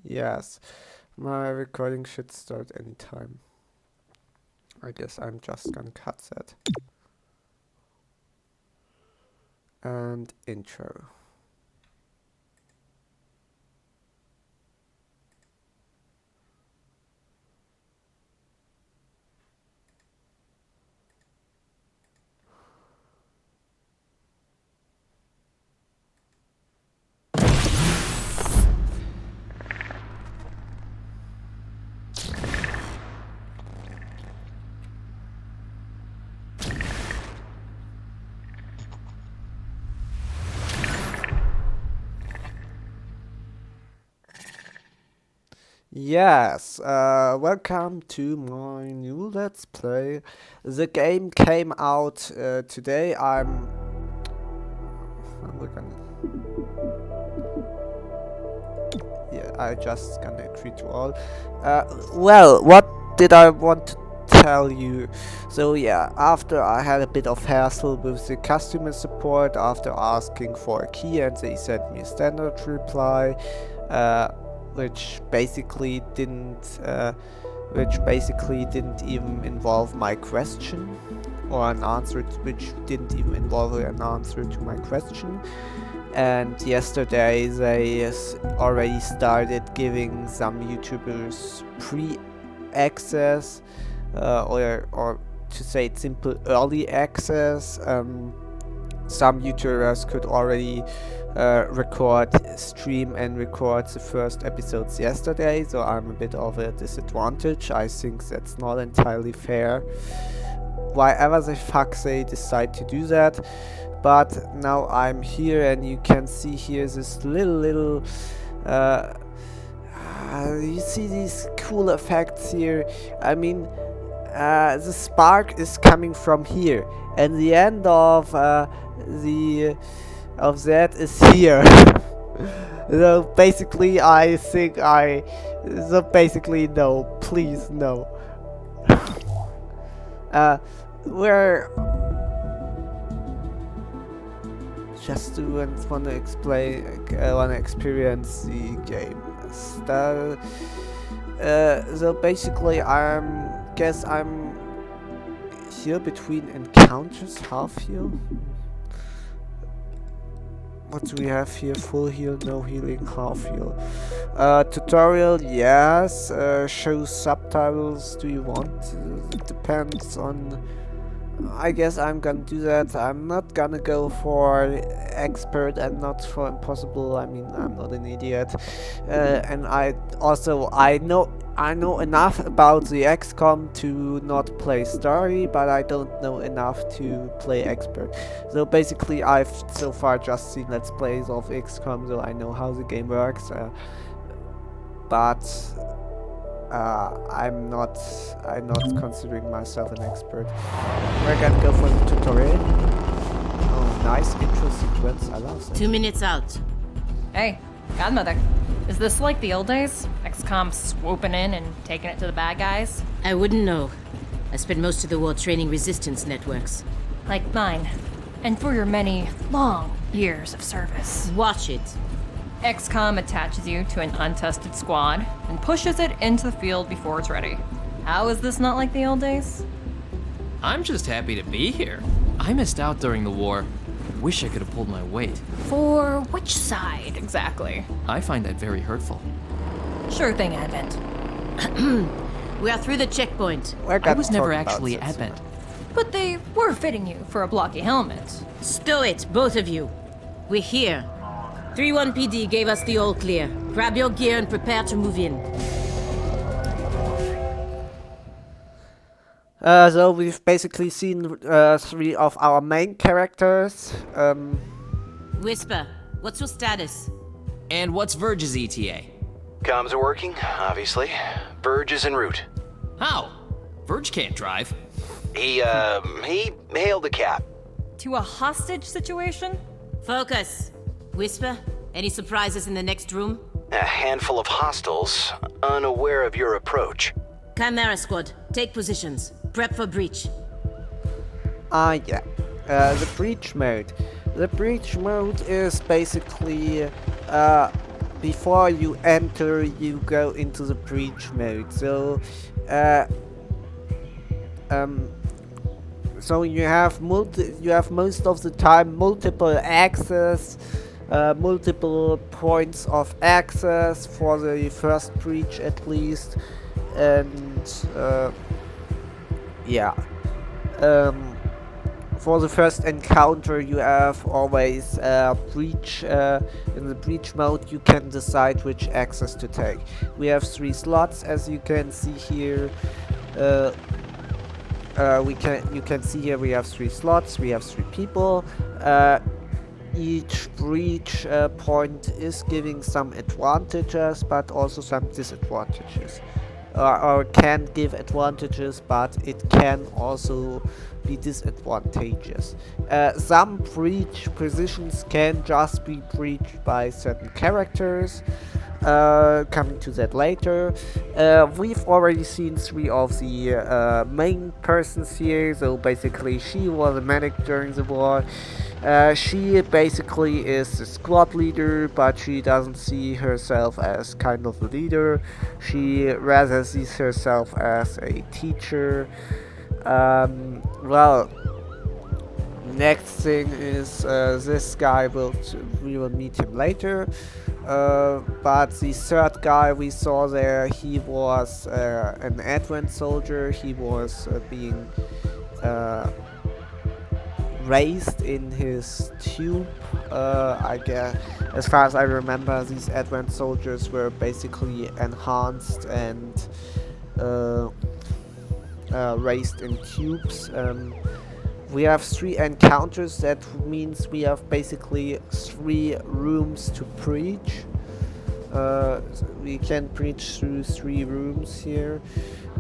Yes, my recording should start anytime. I guess I'm just gonna cut that. And intro. Yes, welcome to my new Let's Play. The game came out today. I'm looking. Yeah, I just gonna agree to all. Well, what did I want to tell you? So yeah, after I had a bit of hassle with the customer support after asking for a key, and they sent me a standard reply, which basically didn't even involve my question, or an answer which didn't even involve an answer to my question. And yesterday they already started giving some YouTubers pre-access, or to say it simple, early access. Some YouTubers could already stream and record the first episodes yesterday, so I'm a bit of a disadvantage. I think that's not entirely fair. Why ever the fuck they decide to do that. But now I'm here, and you can see here this little you see these cool effects here. I mean, the spark is coming from here, and the end of that is here. So basically, no, please no. We're just want to experience the game. So basically, I'm here between encounters, half heal. What do we have here? Full heal, no healing, half heal. Tutorial, yes. Show subtitles. Do you want? It depends on. I guess I'm gonna do that. I'm not gonna go for expert and not for impossible. I mean, I'm not an idiot. And I know enough about the XCOM to not play story, but I don't know enough to play expert. So basically, I've so far just seen Let's Plays of XCOM, so I know how the game works. But I'm not considering myself an expert. We're gonna go for the tutorial. Oh, nice intro sequence. I love that. 2 minutes out. Hey, Godmother. Is this like the old days? XCOM swooping in and taking it to the bad guys? I wouldn't know. I spent most of the war training resistance networks. Like mine. And for your many, long years of service. Watch it. XCOM attaches you to an untested squad and pushes it into the field before it's ready. How is this not like the old days? I'm just happy to be here. I missed out during the war. Wish I could have pulled my weight. For which side, exactly? I find that very hurtful. Sure thing, Advent. We are through the checkpoint. I was never actually Advent. But they were fitting you for a blocky helmet. Stow it, both of you. We're here. 3-1 PD gave us the all clear. Grab your gear and prepare to move in. So we've basically seen 3 of our main characters. Whisper, what's your status? And what's Verge's ETA? Comms are working, obviously. Verge is en route. How? Verge can't drive. He hailed a cab. To a hostage situation? Focus. Whisper, any surprises in the next room? A handful of hostiles, unaware of your approach. Chimera Squad, take positions. Prep for breach. Yeah. The breach mode. The breach mode is basically before you enter, you go into the breach mode. So, uh, um, so you have most of the time multiple access, multiple points of access for the first breach at least, and yeah. Um, for the first encounter, you have always breach. In the breach mode, you can decide which access to take. We have 3 slots, as you can see here. Uh, you can see here we have 3 slots. We have 3 people. Each breach point is giving some advantages, but also some disadvantages. Or can give advantages, but it can also be disadvantageous. Some breach positions can just be breached by certain characters. Coming to that later. We've already seen 3 of the main persons here, so basically she was a medic during the war. She basically is the squad leader, but she doesn't see herself as kind of a leader. She rather sees herself as a teacher. Well, next thing is this guy. We will meet him later. But the third guy we saw there, he was an Advent soldier. He was being raised in his tube. I guess, as far as I remember, these Advent soldiers were basically enhanced and raised in tubes. We have 3 encounters. That means we have basically 3 rooms to breach. We can breach through 3 rooms here.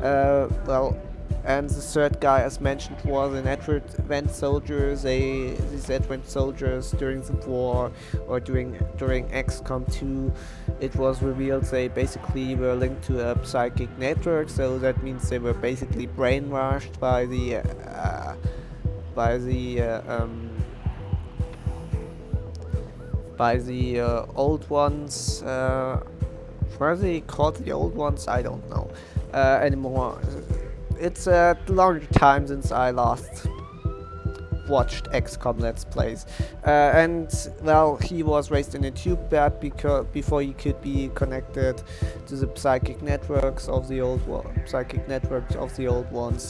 Well, and the third guy, as mentioned, was an Advent soldier. These Advent soldiers during the war or during XCOM 2, it was revealed they basically were linked to a psychic network. So that means they were basically brainwashed by the old ones. Were they called the old ones? I don't know anymore. It's a long time since I last watched XCOM Let's Plays. And well, he was raised in a tube bed before he could be connected to the psychic networks of the old ones.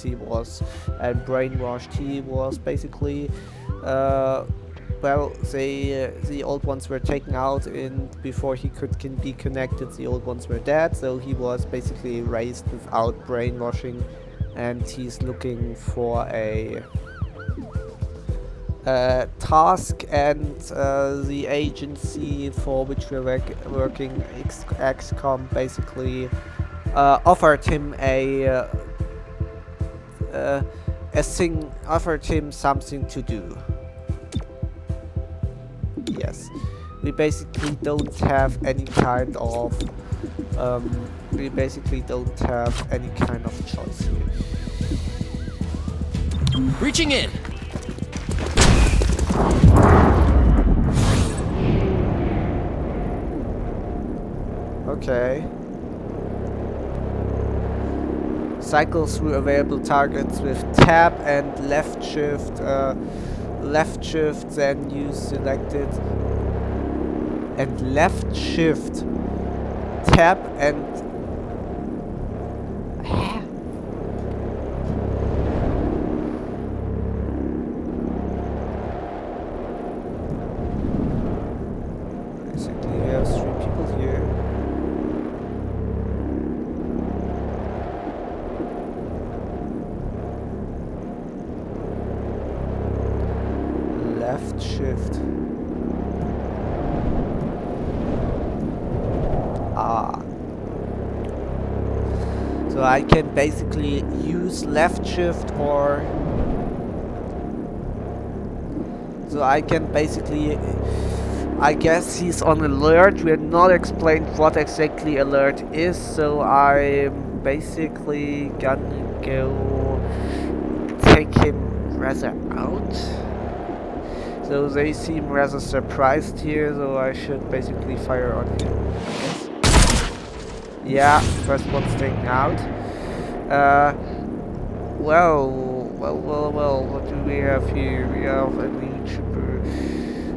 He was brainwashed. He was basically well, the old ones were taken out, and before he could be connected, the old ones were dead. So he was basically raised without brainwashing, and he's looking for a task, and the agency for which we're working, XCOM, basically offered him offered him something to do. Yes, we basically don't have any kind of choice here. Reaching in! Okay. Cycle through available targets with tab and left shift. Left shift, then you selected, and left shift, tab and basically we have 3 people here. Left shift. So I can basically use left shift, or so I can basically, I guess he's on alert. We're not explained what exactly alert is, so I'm basically gonna go take him rather out. So they seem rather surprised here, so I should basically fire on him. Yeah, first one's taken out. Well, what do we have here? We have a new trooper.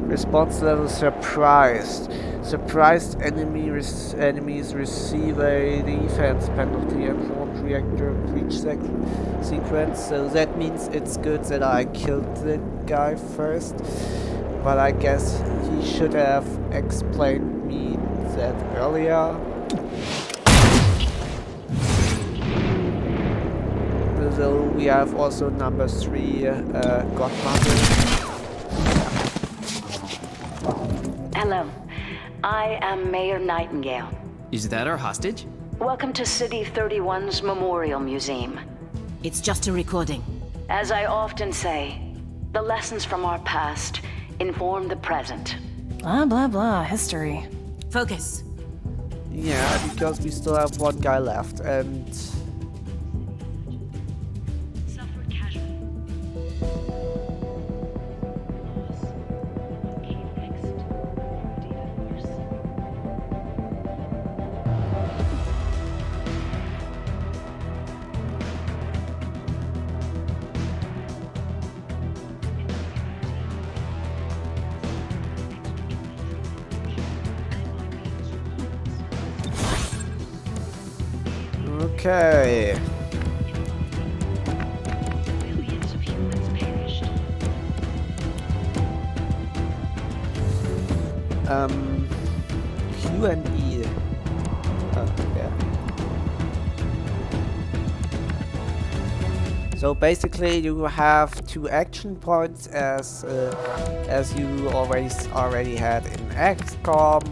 Response level surprised. Surprised enemies receive a defense penalty and won't react during breach sequence. So that means it's good that I killed the guy first. But I guess he should have explained me that earlier. So we have also number 3 Godmother. Hello, I am Mayor Nightingale. Is that our hostage? Welcome to City 31's Memorial Museum. It's just a recording. As I often say, the lessons from our past inform the present. Blah, blah, blah. History. Focus. Yeah, because we still have one guy left, and Suffered casual. Loss. Key fixed. Even worse. okay. Millions of humans perished. Q and E. Yeah. So basically, you have 2 action points as you already had in XCOM.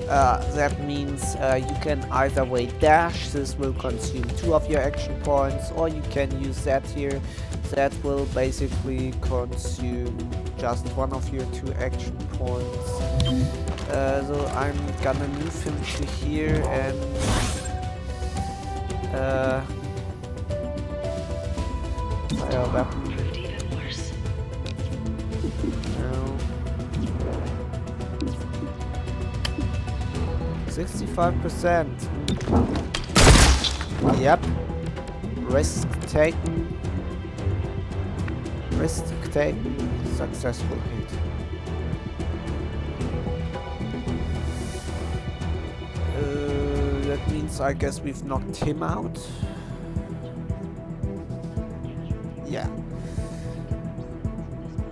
That means you can either way dash. This will consume 2 of your action points, or you can use that here. That will basically consume just 1 of your 2 action points. So I'm gonna move him to here and fire weapon. Proved even worse. No. 65%. Yep. Risk taken. Risk taken. Successful hit. That means I guess we've knocked him out. Yeah.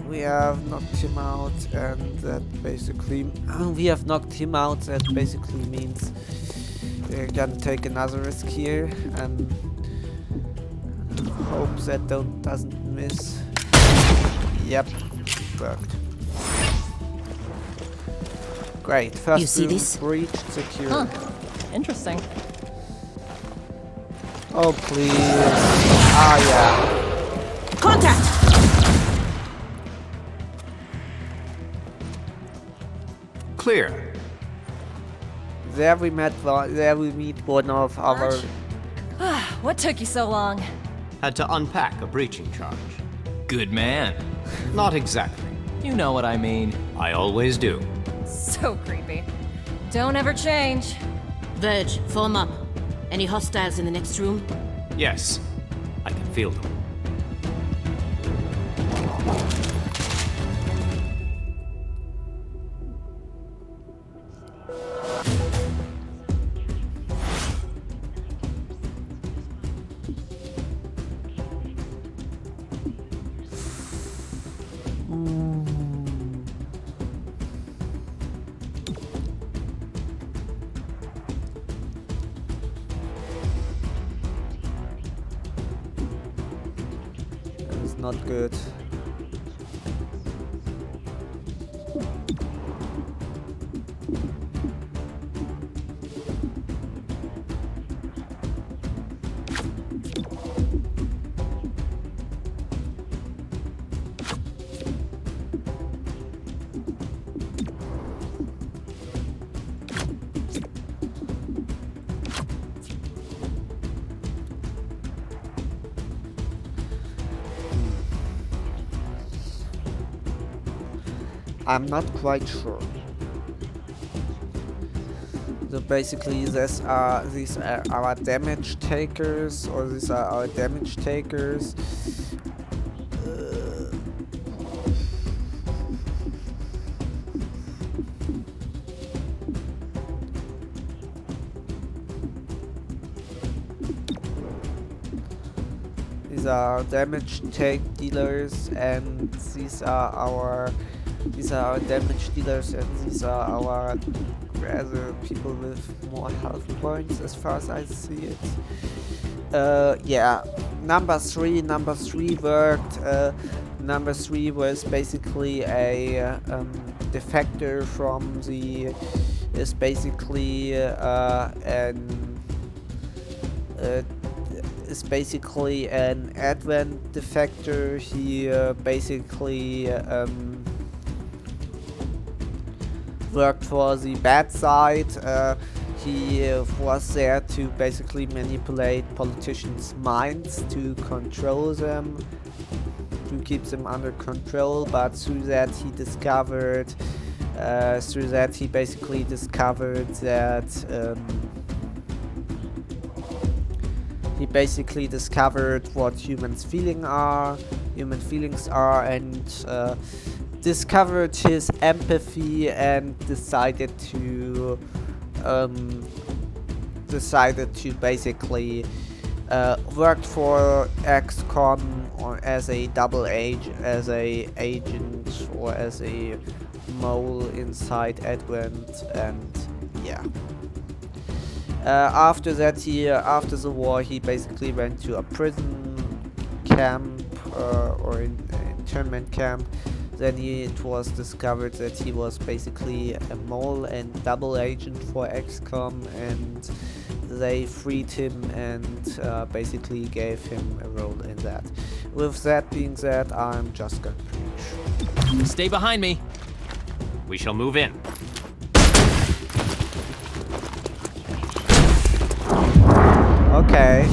We have knocked him out, and that basically that basically means we're gonna take another risk here and hope that doesn't miss. Yep, worked. Great. First You see room this? breached, secure. Huh. Interesting. Oh please. Ah yeah. Contact! Clear. There we meet one of our. What took you so long? Had to unpack a breaching charge. Good man. Not exactly. You know what I mean. I always do. So creepy. Don't ever change. Verge, form up. Any hostiles in the next room? Yes, I can feel them. It's not good. I'm not quite sure. So basically, these are our damage takers, or these are our damage takers. These are damage take dealers, and these are our damage dealers, and these are our rather people with more health points, as far as I see it. Yeah, number three worked. Number 3 was basically a defector from the. Is basically an Advent defector. He basically worked for the bad side. He was there to basically manipulate politicians' minds, to control them, to keep them under control, but through that he basically discovered that what human feelings are, and discovered his empathy, and decided to basically work for XCOM, or as a double agent, as a agent, or as a mole inside Advent, and yeah. After that, after the war, he basically went to a prison camp, or internment camp. Then it was discovered that he was basically a mole and double agent for XCOM, and they freed him and basically gave him a role in that. With that being said, I'm just gonna preach. Stay behind me. We shall move in. Okay.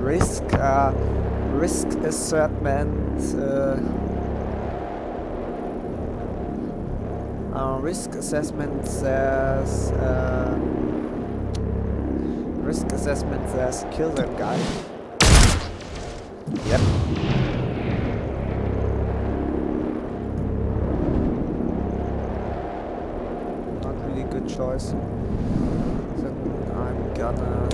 Risk assessment. Risk assessment says kill that guy. Yep. Not really good choice. Then I'm gonna.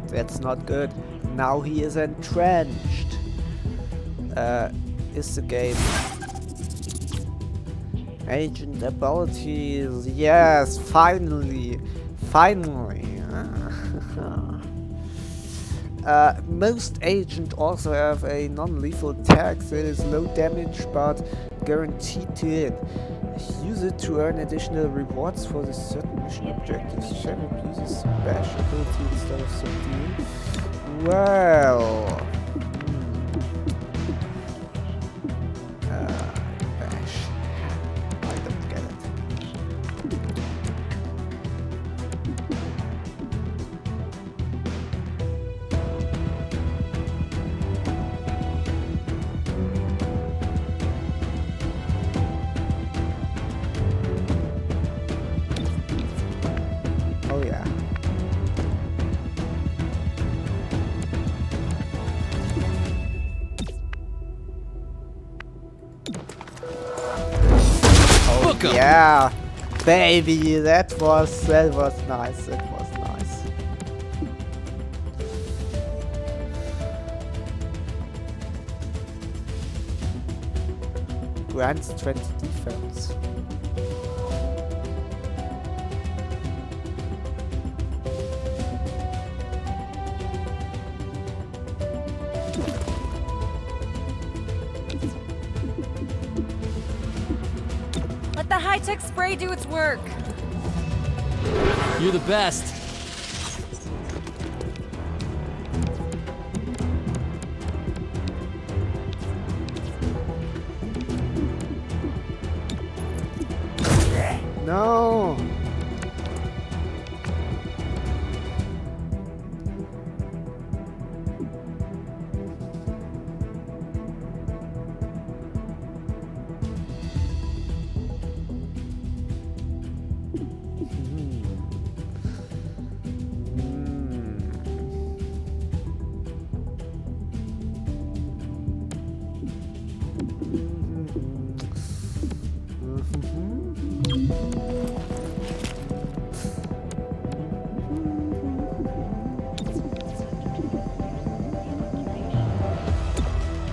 That's not good. Now he is entrenched. Is the game. Agent abilities. Yes, finally. Most agents also have a non-lethal tag that is low damage but guaranteed to hit. Use it to earn additional rewards for the certain mission objectives. Sheriff uses bash ability instead of subdue. Well, bash. I don't get it. Oh yeah. Book 'em. Yeah, baby, that was nice. That was nice. grand strength defense. Let the high-tech spray do its work. You're the best. No!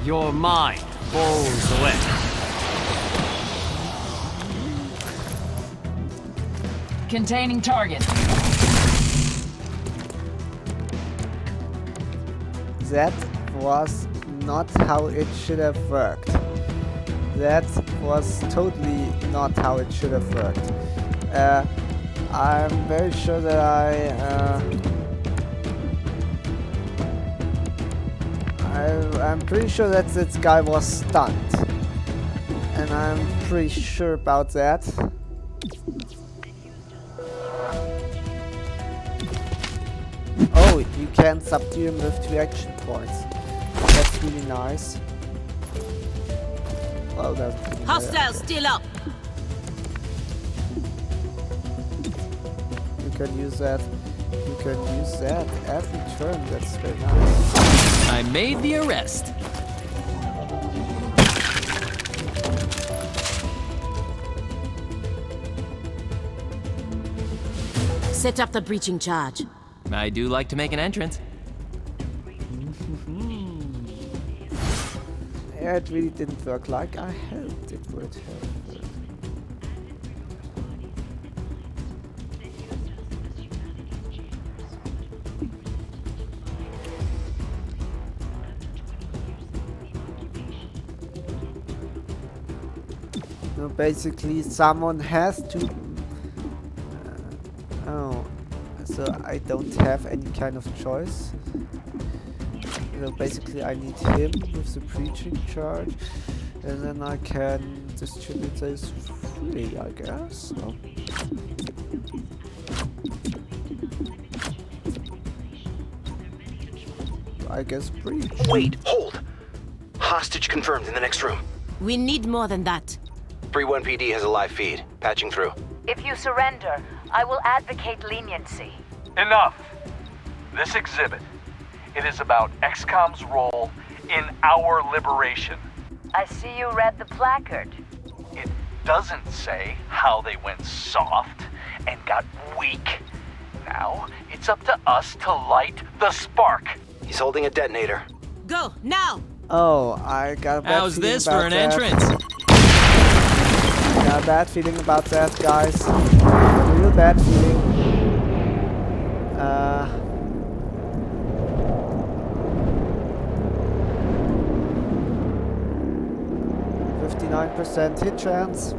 Your mind falls away. Containing target. That was not how it should have worked. That was totally not how it should have worked. I'm very sure that I'm pretty sure that this guy was stunned. And I'm pretty sure about that. Oh, you can subdue him with 2 action points. That's really nice. Well, that's pretty Hostiles still up. You can use that. You can use that every turn. That's very nice. I made the arrest. Set up the breaching charge. I do like to make an entrance. Yeah, it really didn't work like I hoped it would have worked. No, basically someone has to... oh, so I don't have any kind of choice. So basically I need him with the preaching charge, and then I can distribute those freely, I guess. Oh. I guess breach. Wait, hold! Hostage confirmed in the next room. We need more than that. 3-1 PD has a live feed. Patching through. If you surrender, I will advocate leniency. Enough! This exhibit, it is about XCOM's role in our liberation. I see you read the placard. It doesn't say how they went soft and got weak. Now, it's up to us to light the spark. He's holding a detonator. Go, now! Oh, I got a bad How's feeling this about for an that. entrance? Got a bad feeling about that, guys. A real bad feeling. 59% hit chance.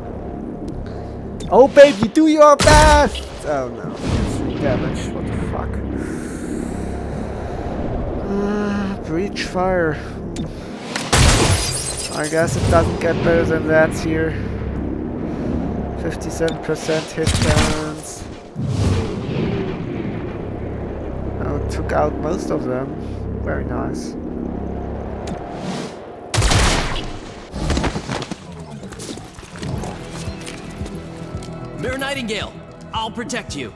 Oh baby, do your best! Oh no, 3 damage, what the fuck. Breach fire. I guess it doesn't get better than that here. 57% hit chance. Oh, it took out most of them. Very nice. Mirror Nightingale, I'll protect you.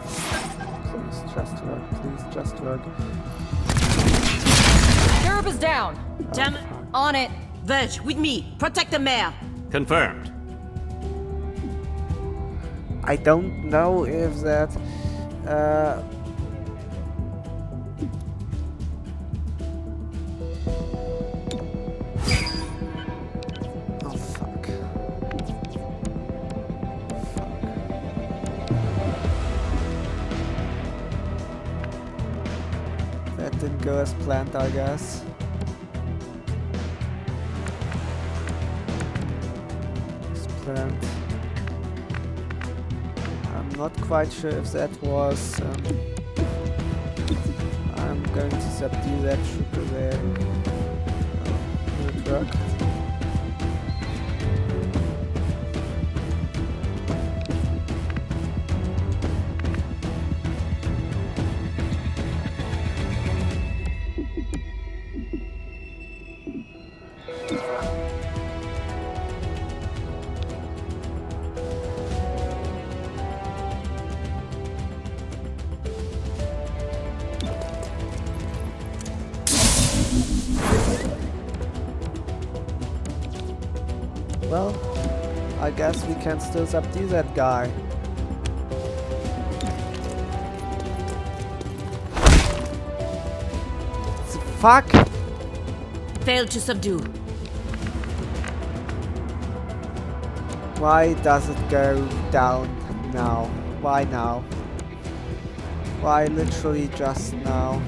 Please just work, please just work. Derb is down. Damn it. On it. Verge, with me. Protect the mayor. Confirmed. I don't know if that... oh didn't go as planned, I guess. As planned. I'm not quite sure if that was... I'm going to subdue that trooper there. Will it work? Well, I guess we can still subdue that guy. Fuck! Failed to subdue. Why does it go down now? Why now? Why literally just now?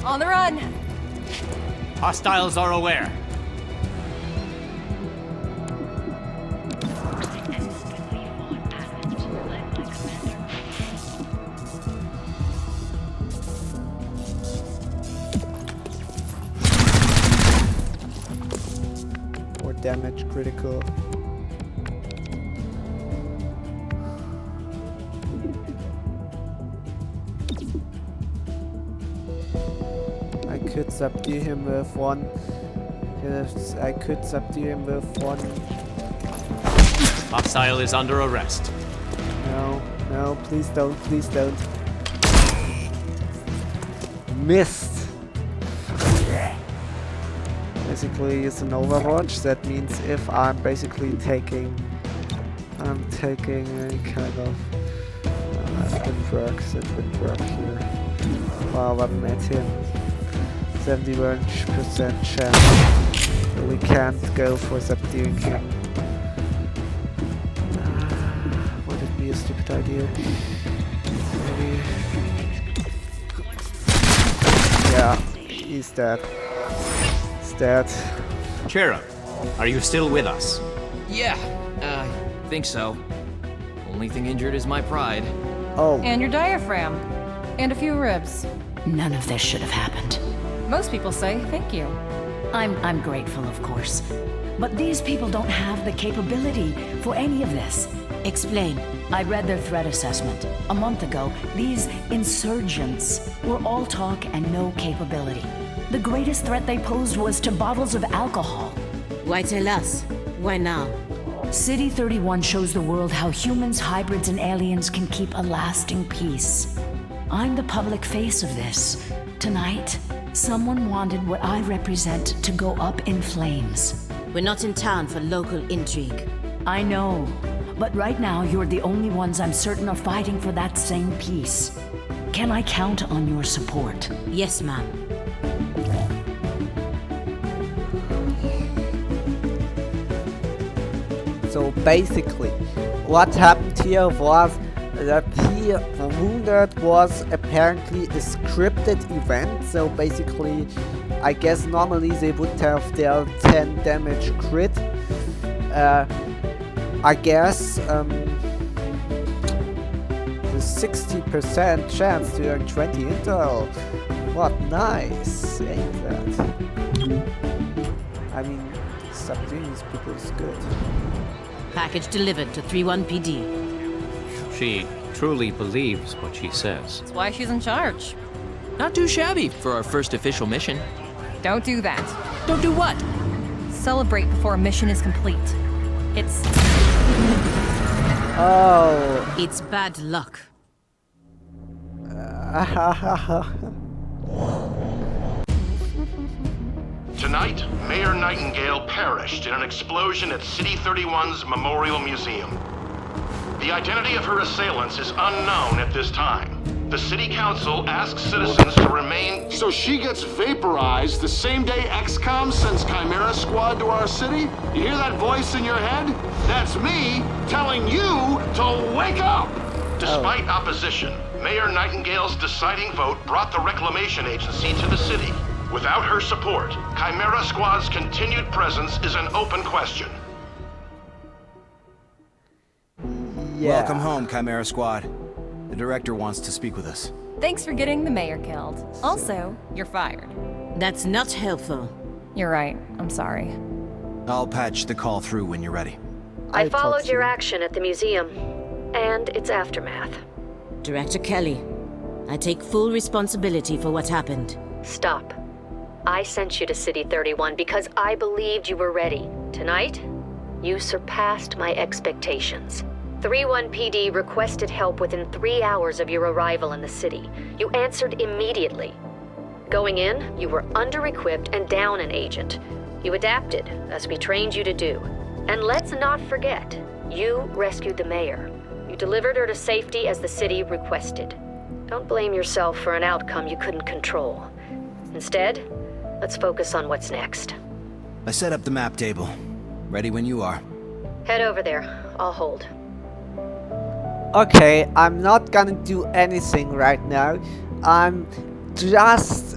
On the run! Hostiles are aware. Or damage critical. I could subdue him with one. Yes, I could subdue him with one. Hostile is under arrest. No, no, please don't, please don't. Missed! Basically, it's an Overwatch. That means if I'm basically taking... I'm taking any kind of... that wouldn't work, that wouldn't work here. Wow, I met him. 71% chance. So we can't go for subduing him. Would it be a stupid idea? Maybe. Yeah, he's dead. He's dead. Cherub, are you still with us? Yeah, I think so. Only thing injured is my pride. Oh, And your diaphragm. And a few ribs. None of this should have happened. Most people say thank you. I'm grateful, of course. But these people don't have the capability for any of this. Explain. I read their threat assessment. A month ago, these insurgents were all talk and no capability. The greatest threat they posed was to bottles of alcohol. Why tell us? Why now? City 31 shows the world how humans, hybrids, and aliens can keep a lasting peace. I'm the public face of this. Tonight, someone wanted what I represent to go up in flames. We're not in town for local intrigue. I know, but right now you're the only ones I'm certain are fighting for that same peace. Can I count on your support? Yes, ma'am. so basically, what happened here was that the Wounded was apparently a scripted event, so basically, I guess normally they would have their 10 damage crit. I guess the 60% chance to earn 20 intel. What nice, ain't that? I mean, subduing these people is good. Package delivered to 31 PD. She truly believes what she says. That's why she's in charge. Not too shabby for our first official mission. Don't do that. Don't do what? Celebrate before a mission is complete. It's... Oh. It's bad luck. Tonight, Mayor Nightingale perished in an explosion at City 31's Memorial Museum. The identity of her assailants is unknown at this time. The city council asks citizens to remain. So she gets vaporized the same day XCOM sends Chimera Squad to our city? You hear that voice in your head? That's me telling you to wake up! Despite opposition, Mayor Nightingale's deciding vote brought the Reclamation Agency to the city. Without her support, Chimera Squad's continued presence is an open question. Yeah. Welcome home, Chimera Squad. The director wants to speak with us. Thanks for getting the mayor killed. Also, you're fired. That's not helpful. You're right. I'm sorry. I'll patch the call through when you're ready. I followed your action at the museum and its aftermath. Director Kelly, I take full responsibility for what happened. Stop. I sent you to City 31 because I believed you were ready. Tonight, you surpassed my expectations. 3-1 PD requested help within 3 hours of your arrival in the city. You answered immediately. Going in, you were under-equipped and down an agent. You adapted, as we trained you to do. And let's not forget, you rescued the mayor. You delivered her to safety as the city requested. Don't blame yourself for an outcome you couldn't control. Instead, let's focus on what's next. I set up the map table. Ready when you are. Head over there. I'll hold. Okay, I'm not gonna do anything right now. I'm just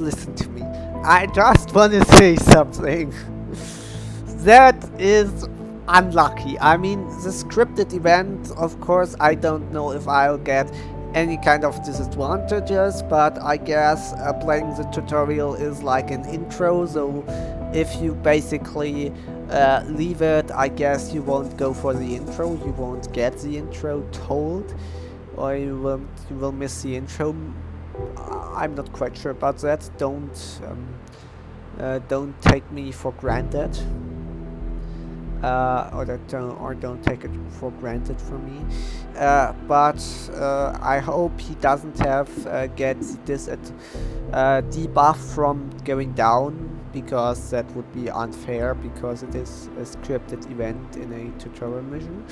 listen to me. I just wanna say something. That is unlucky. I mean, the scripted event, of course, I don't know if I'll get any kind of disadvantages, but I guess playing the tutorial is like an intro, so if you basically leave it, I guess you won't go for the intro, you won't get the intro told, or you will miss the intro. I'm not quite sure about that. Don't take me for granted. Or don't take it for granted from me. But I hope he doesn't have get this debuff from going down, because that would be unfair, because it is a scripted event in a tutorial mission.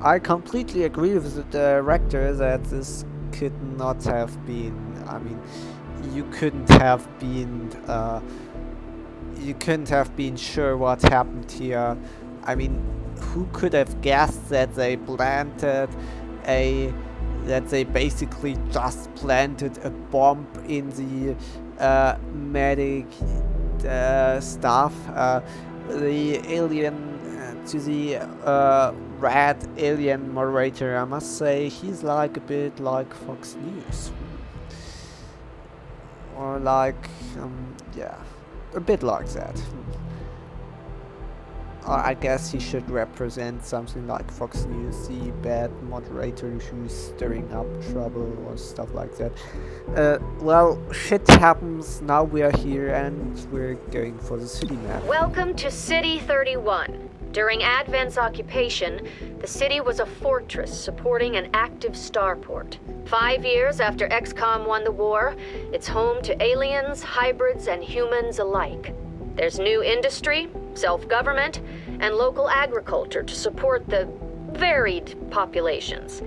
I completely agree with the director that this could not have been. I mean, you couldn't have been sure what happened here. I mean, who could have guessed that they basically just planted a bomb in the medic stuff. The alien, to the red alien moderator, I must say, he's like a bit like Fox News. Or like, yeah, a bit like that. I guess he should represent something like Fox News, the bad moderator who's stirring up trouble or stuff like that. Well, shit happens, now we're here and we're going for the city map. Welcome to City 31. During Advent's occupation, the city was a fortress supporting an active starport. 5 years after XCOM won the war, it's home to aliens, hybrids, and humans alike. There's new industry, self-government, and local agriculture to support the varied populations.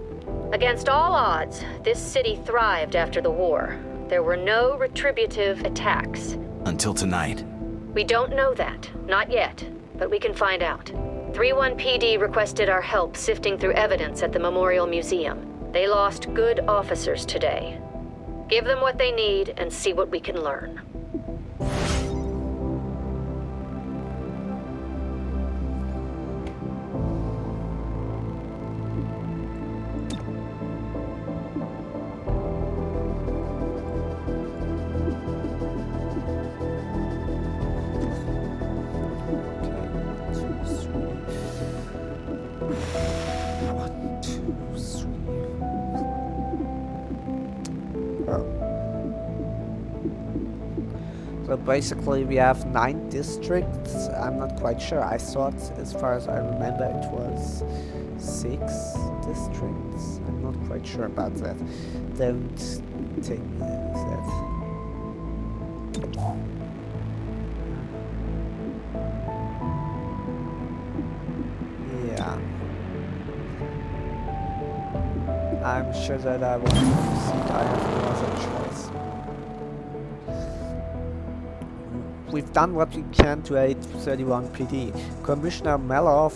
Against all odds, this city thrived after the war. There were no retributive attacks. Until tonight. We don't know that, not yet, but we can find out. 3-1 PD requested our help sifting through evidence at the Memorial Museum. They lost good officers today. Give them what they need and see what we can learn. So basically we have 9 districts. I'm not quite sure. I thought, as far as I remember, it was 6 districts. I'm not quite sure about that. Don't take me with that. Yeah. I'm sure that I want to proceed. I have no other choice. We've done what we can to aid 31 PD. Commissioner Maloof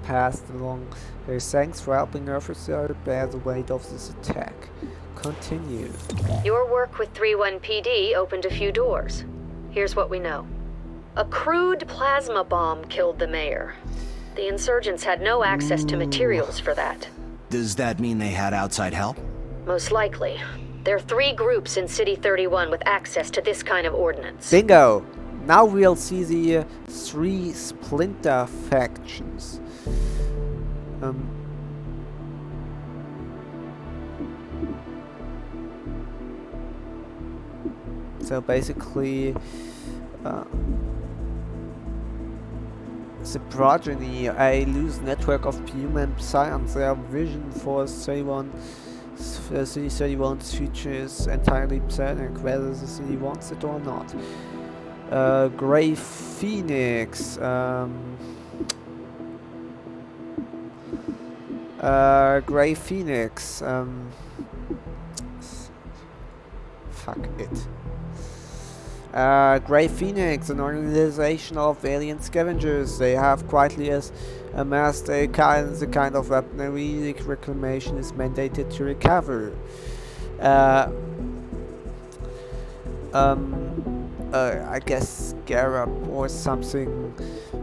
passed along her thanks for helping officer bear the weight of this attack. Continue. Your work with 31 PD opened a few doors. Here's what we know. A crude plasma bomb killed the mayor. The insurgents had no access to materials for that. Does that mean they had outside help? Most likely. There are 3 groups in City 31 with access to this kind of ordnance. Bingo! Now we'll see the 3 splinter factions. So basically, the progeny, a loose network of human science. Their vision for City 31's future is entirely psionic, whether the city wants it or not. Grey Phoenix. Grey Phoenix. Fuck it. Grey Phoenix, an organization of alien scavengers. They have quietly amassed the kind of weaponry reclamation is mandated to recover. I guess Scarab or something.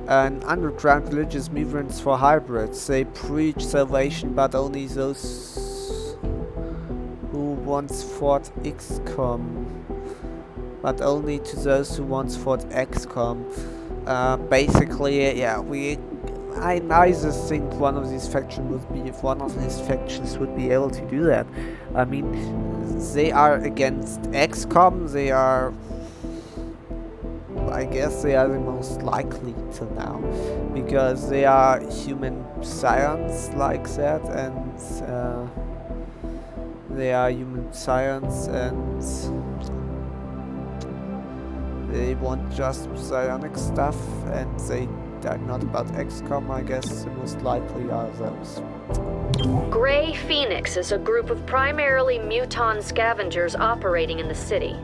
An underground religious movement for hybrids. They preach salvation, but only those who once fought XCOM. But only to those who once fought XCOM. Basically, yeah, I neither think one of these factions would be able to do that. I mean, they are against XCOM. They are, I guess, they are the most likely till now, because they are human science like that, and they are human science and. They want just psionic stuff, and they are not about XCOM. I guess the most likely are those. Grey Phoenix is a group of primarily muton scavengers operating in the city.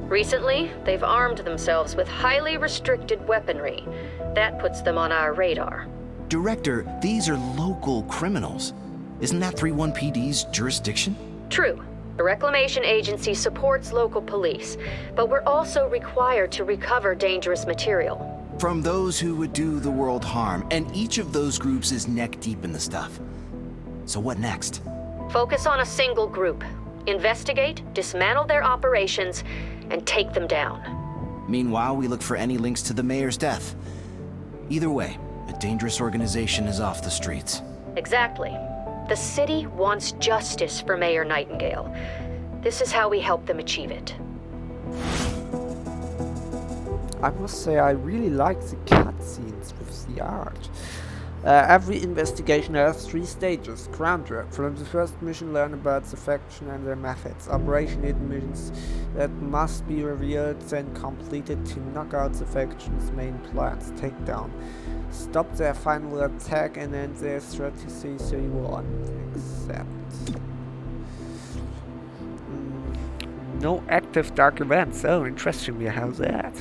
Recently, they've armed themselves with highly restricted weaponry. That puts them on our radar. Director, these are local criminals. Isn't that 31 PD's jurisdiction? True. The Reclamation Agency supports local police, but we're also required to recover dangerous material. From those who would do the world harm, and each of those groups is neck deep in the stuff. So what next? Focus on a single group. Investigate, dismantle their operations, and take them down. Meanwhile, we look for any links to the mayor's death. Either way, a dangerous organization is off the streets. Exactly. The city wants justice for Mayor Nightingale. This is how we help them achieve it. I must say I really like the cutscenes with the art. Every investigation has 3 stages. Groundwork. From the first mission, learn about the faction and their methods. Operation hidden missions that must be revealed, then completed to knock out the faction's main plans. Takedown. Stop their final attack and end their strategy 31. Accept. No active dark events. Oh, interesting. How's that?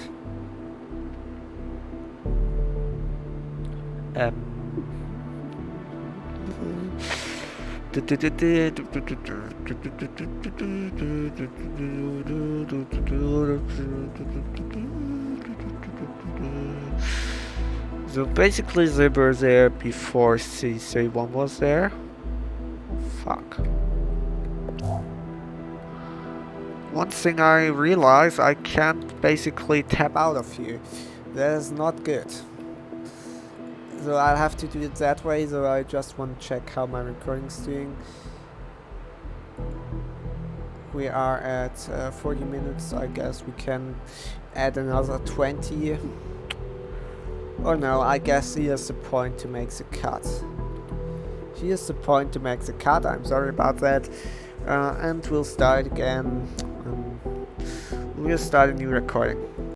So basically they were there before C31 was there. Fuck. One thing I realize, I can't basically tap out of here. That is not good. So I'll have to do it that way, so I just want to check how my recording's doing. We are at 40 minutes, I guess we can add another 20. Or no, I guess here's the point to make the cut. Here's the point to make the cut, I'm sorry about that. And we'll start again. We'll start a new recording.